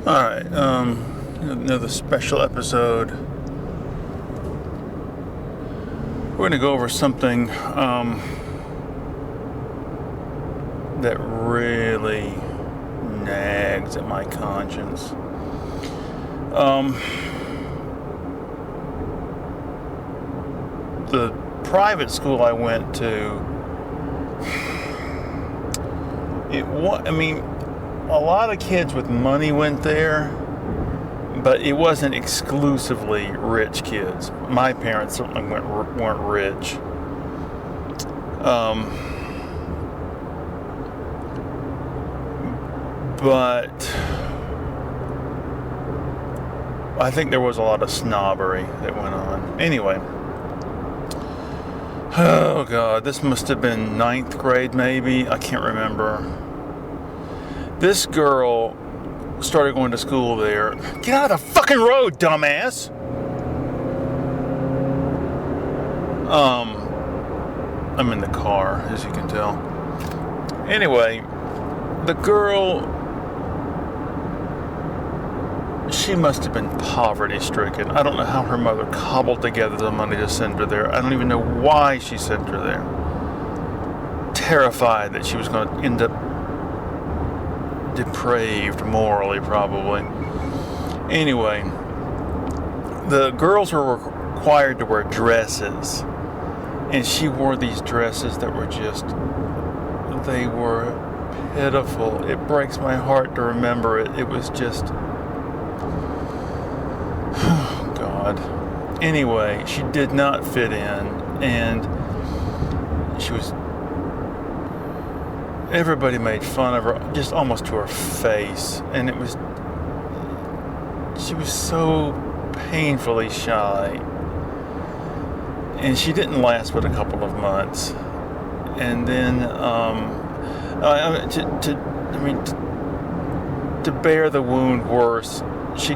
Alright, another special episode. We're going to go over something that really nags at my conscience. The private school I went to, a lot of kids with money went there, but it wasn't exclusively rich kids. My parents certainly weren't rich. But I think there was a lot of snobbery that went on. Anyway. Oh God, this must have been 9th grade maybe. I can't remember. This girl started going to school there. Get out of the fucking road, dumbass! I'm in the car, as you can tell. Anyway, the girl, she must have been poverty-stricken. I don't know how her mother cobbled together the money to send her there. I don't even know why she sent her there. Terrified that she was going to end up depraved morally, probably. Anyway, the girls were required to wear dresses, and she wore these dresses that were they were pitiful. It breaks my heart to remember it. It was just, oh God. Anyway, she did not fit in, and everybody made fun of her, just almost to her face, and she was so painfully shy, and she didn't last but a couple of months, and then, to bear the wound worse, she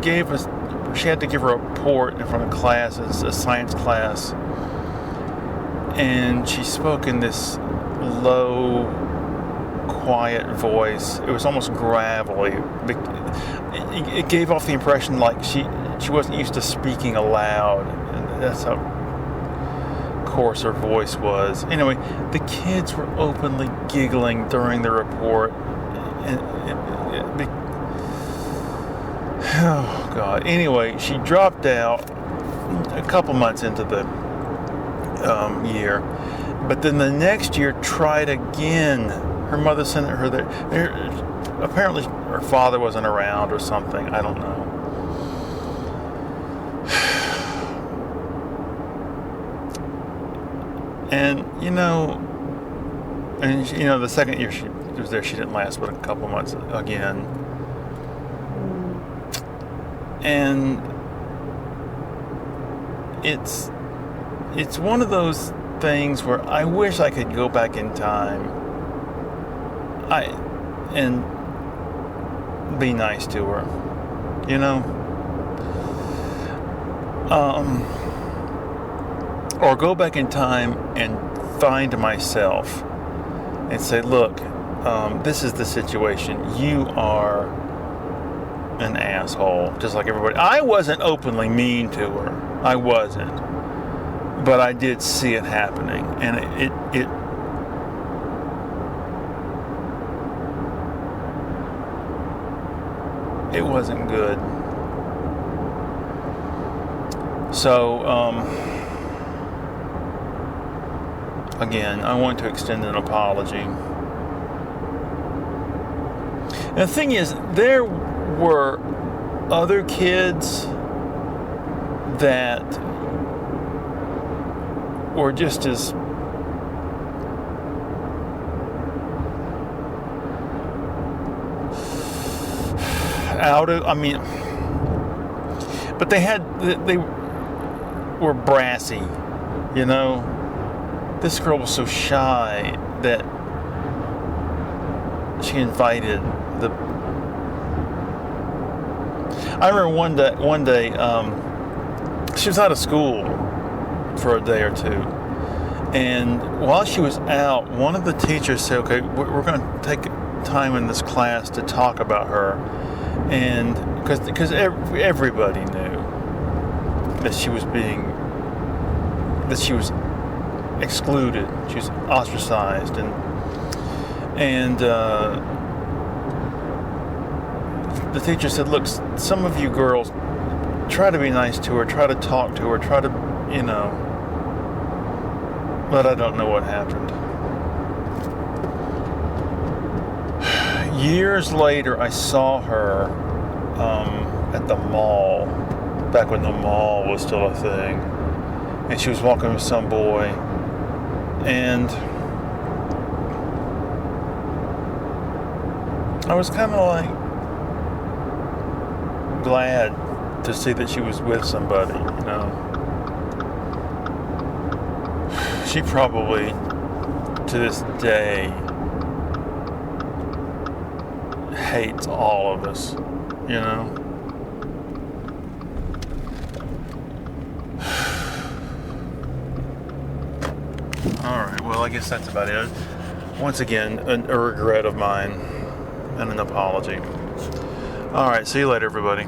had to give a report in front of classes, a science class, and she spoke in this low, quiet voice. It was almost gravelly. It gave off the impression like she wasn't used to speaking aloud. And that's how coarse her voice was. Anyway, the kids were openly giggling during the report. Oh God. Anyway, she dropped out a couple months into the year, but then the next year tried again. Her mother sent her there. Apparently her father wasn't around or something. I don't know. And the second year she was there, she didn't last but a couple months again. And it's one of those things where I wish I could go back in time and be nice to her, or go back in time and find myself and say, look, this is the situation. You are an asshole, just like everybody. I wasn't openly mean to her. I wasn't. But I did see it happening, and it wasn't good. So, again, I want to extend an apology. And the thing is, there were other kids that were just as but they were brassy, This girl was so shy that she invited I remember one day, she was out of school for a day or two, and while she was out, one of the teachers said, okay, we're going to take time in this class to talk about her. and because everybody knew that she was excluded, she was ostracized, and the teacher said, "Look, some of you girls try to be nice to her, try to talk to her, try to, but I don't know what happened." Years later, I saw her at the mall, back when the mall was still a thing, and she was walking with some boy, and I was kind of like glad to see that she was with somebody, She probably, to this day, hates all of us, Alright, well, I guess that's about it. Once again, a regret of mine and an apology. Alright, see you later, everybody.